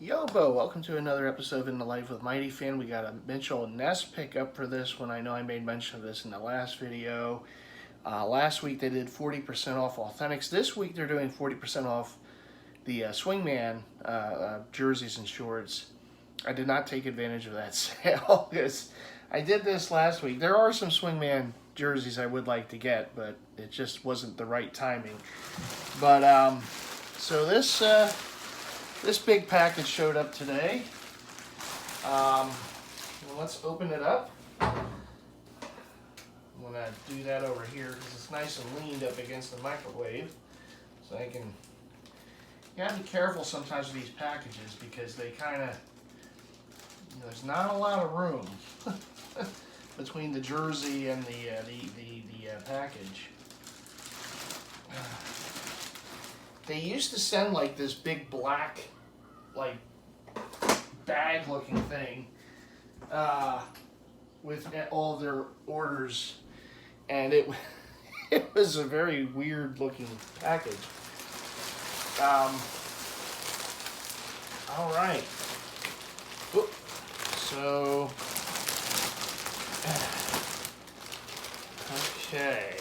Yobo, welcome to another episode of In the Life with MightyFan. We got a Mitchell&Ness pickup for this one. I know I made mention of this in the last video. Last week they did 40% off Authentics. This week they're doing 40% off the Swingman jerseys and shorts. I did not take advantage of that sale because I did this last week. There are some Swingman jerseys I would like to get, but it just wasn't the right timing. But so this big package showed up today. Well, let's open it up. I'm gonna do that over here because it's nice and leaned up against the microwave, so I can. You gotta be careful sometimes with these packages because they kind of, there's not a lot of room between the jersey and the package. They used to send like this big black, like bag looking thing with all of their orders, and it was a very weird looking package. All right. Oop. So, okay.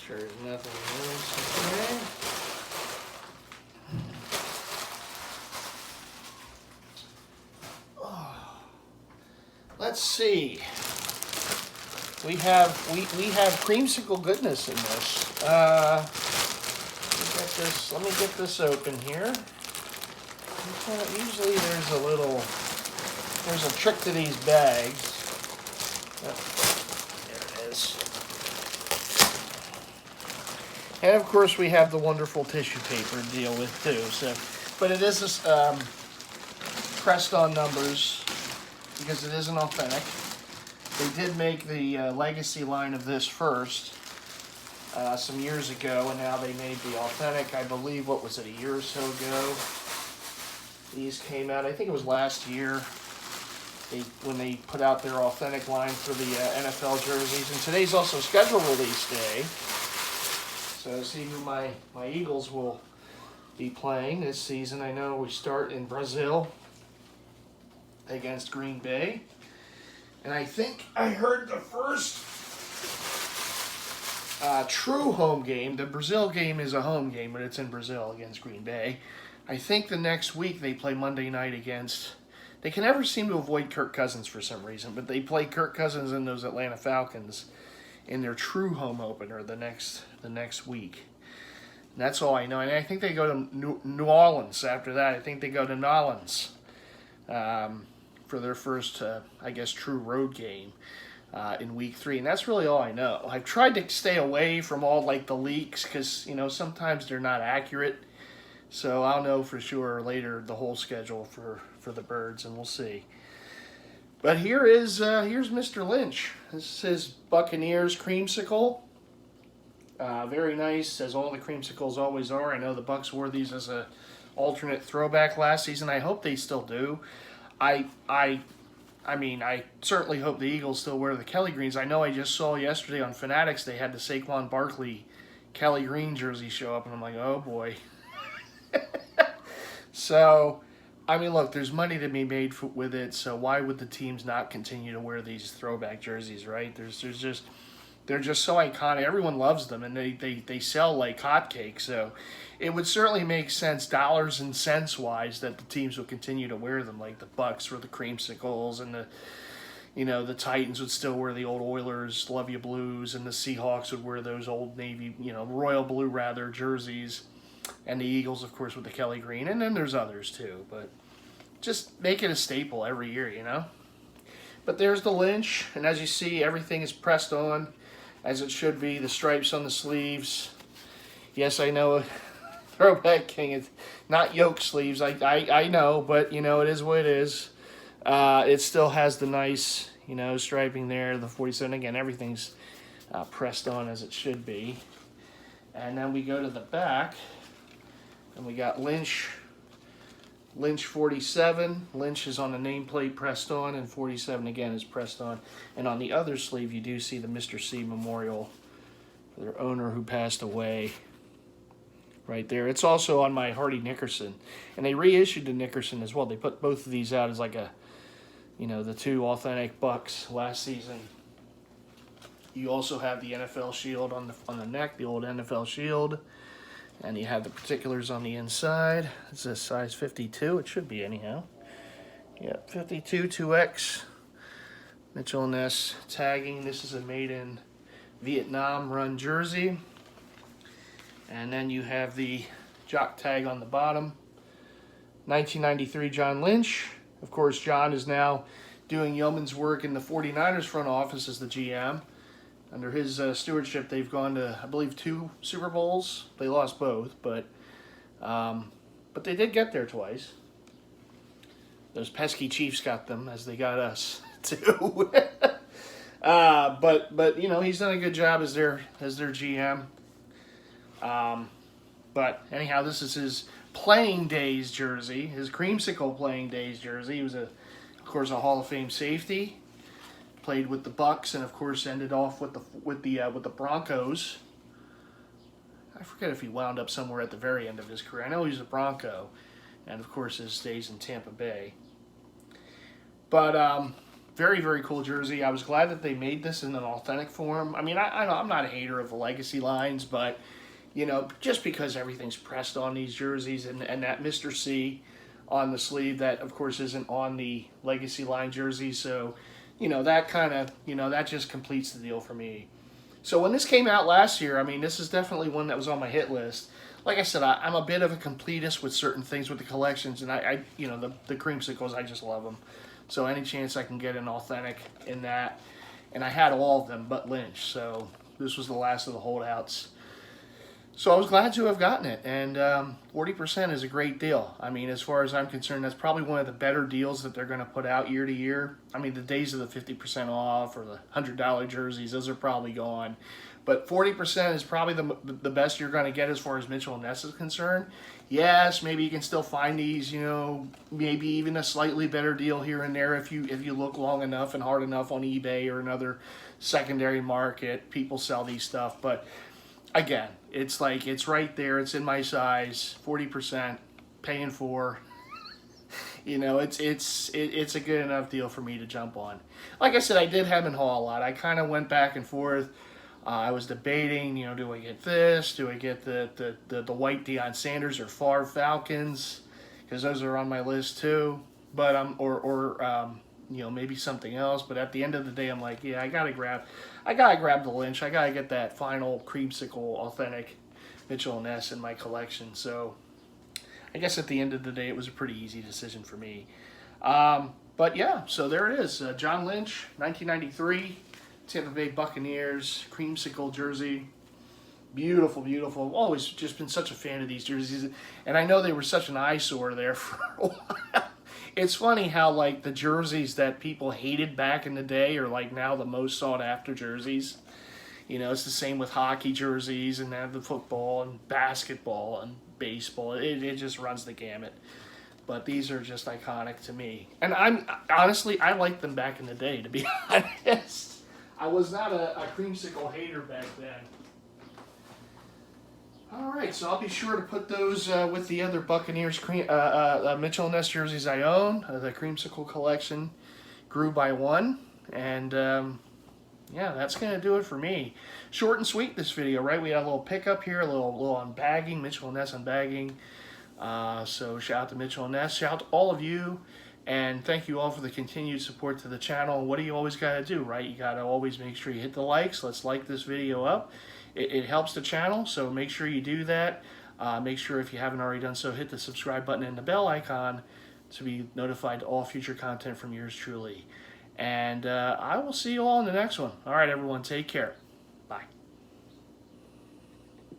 Sure, there's nothing else in here. Let's see. We have creamsicle goodness in this. Let me get this open here. Usually there's a trick to these bags. Oh, there it is. And of course we have the wonderful tissue paper to deal with too. So, but it is this pressed on numbers, because it is an authentic. They did make the legacy line of this first some years ago, and now they made the authentic, I believe, what was it, a year or so ago? These came out, I think it was last year, when they put out their authentic line for the NFL jerseys. And today's also schedule release day, so see who my Eagles will be playing this season. I know we start in Brazil against Green Bay, and I think I heard the first true home game. The Brazil game is a home game, but it's in Brazil against Green Bay. I think the next week they play Monday night against. They can never seem to avoid Kirk Cousins for some reason, but they play Kirk Cousins and those Atlanta Falcons in their true home opener the next week. And that's all I know. And I think they go to New Orleans after that. I think they go to New Orleans for their first, I guess, true road game in week 3. And that's really all I know. I've tried to stay away from all like the leaks because, sometimes they're not accurate. So I'll know for sure later the whole schedule for the Birds, and we'll see. But here's Mr. Lynch. This is Buccaneers creamsicle. Very nice, as all the creamsicles always are. I know the Bucs wore these as a alternate throwback last season. I hope they still do. I mean, I certainly hope the Eagles still wear the Kelly Greens. I know I just saw yesterday on Fanatics they had the Saquon Barkley Kelly Green jersey show up, and I'm like, oh boy. So, I mean, look, there's money to be made with it, so why would the teams not continue to wear these throwback jerseys, right? They're just so iconic. Everyone loves them, and they sell like hotcakes. So it would certainly make sense, dollars and cents wise, that the teams would continue to wear them, like the Bucs or the creamsicles, and the Titans would still wear the old Oilers Love You Blues, and the Seahawks would wear those old Navy, royal blue rather jerseys, and the Eagles, of course, with the Kelly Green, and then there's others too. But just make it a staple every year, But there's the Lynch, and as you see, everything is pressed on as it should be. The stripes on the sleeves. Yes, I know, Throwback King. It's not yoke sleeves. I know, but it is what it is. It still has the nice, striping there. The 47. Again, everything's pressed on as it should be. And then we go to the back, and we got Lynch 47. Lynch is on the nameplate pressed on, and 47 again is pressed on. And on the other sleeve, you do see the Mr. C memorial for their owner who passed away right there. It's also on my Hardy Nickerson, and they reissued the Nickerson as well. They put both of these out as like a, the two authentic Bucks last season. You also have the NFL shield on the neck, the old NFL shield, and you have the particulars on the inside. It's a size 52. It should be anyhow. Yep, 52 2X. Mitchell&Ness tagging. This is a made in Vietnam run jersey. And then you have the jock tag on the bottom. 1993 John Lynch. Of course, John is now doing yeoman's work in the 49ers front office as the GM. Under his stewardship, they've gone to, I believe, 2 Super Bowls. They lost both, but they did get there twice. Those pesky Chiefs got them, as they got us too. But he's done a good job as their GM. But anyhow, this is his playing days jersey, his creamsicle playing days jersey. He was of course, a Hall of Fame safety. Played with the Bucks, and of course ended off with the Broncos. I forget if he wound up somewhere at the very end of his career. I know he was a Bronco, and of course his days in Tampa Bay. But very, very cool jersey. I was glad that they made this in an authentic form. I mean, I'm not a hater of the legacy lines, but just because everything's pressed on these jerseys, and that Mr. C on the sleeve, that of course isn't on the legacy line jersey, so that kind of, that just completes the deal for me. So when this came out last year, I mean, this is definitely one that was on my hit list. Like I said, I'm a bit of a completist with certain things with the collections, and the creamsicles, I just love them. So any chance I can get an authentic in that, and I had all of them but Lynch, so this was the last of the holdouts. So I was glad to have gotten it, and 40% is a great deal. I mean, as far as I'm concerned, that's probably one of the better deals that they're going to put out year to year. I mean, the days of the 50% off or the $100 jerseys, those are probably gone. But 40% is probably the best you're going to get as far as Mitchell&Ness is concerned. Yes, maybe you can still find these, maybe even a slightly better deal here and there if you look long enough and hard enough on eBay or another secondary market. People sell these stuff, but again, it's right there. It's in my size, 40%, paying for. It's a good enough deal for me to jump on. Like I said, I did hem and haw a lot. I kind of went back and forth. I was debating, do I get this? Do I get the white Deion Sanders or Favre Falcons? Because those are on my list too. But maybe something else. But at the end of the day, I'm like, yeah, I gotta grab the Lynch. I gotta get that final creamsicle authentic Mitchell&Ness in my collection. So I guess at the end of the day, it was a pretty easy decision for me. But yeah, so there it is. John Lynch, 1993, Tampa Bay Buccaneers creamsicle jersey. Beautiful, beautiful. I've always just been such a fan of these jerseys, and I know they were such an eyesore there for a while. It's funny how the jerseys that people hated back in the day are now the most sought after jerseys. It's the same with hockey jerseys and the football and basketball and baseball. It just runs the gamut. But these are just iconic to me. And honestly, I liked them back in the day, to be honest. I was not a creamsicle hater back then. All right, so I'll be sure to put those with the other Buccaneers Mitchell&Ness jerseys I own. The creamsicle collection grew by one, and yeah, that's gonna do it for me. Short and sweet this video, right? We had a little pickup here, a little unbagging, Mitchell&Ness unbagging. So shout out to Mitchell&Ness, shout out to all of you, and thank you all for the continued support to the channel. What do you always gotta do, right? You gotta always make sure you hit the likes. Let's like this video up. It helps the channel, so make sure you do that. Make sure if you haven't already done so, hit the subscribe button and the bell icon to be notified to all future content from yours truly. And I will see you all in the next one. All right, everyone, take care. Bye.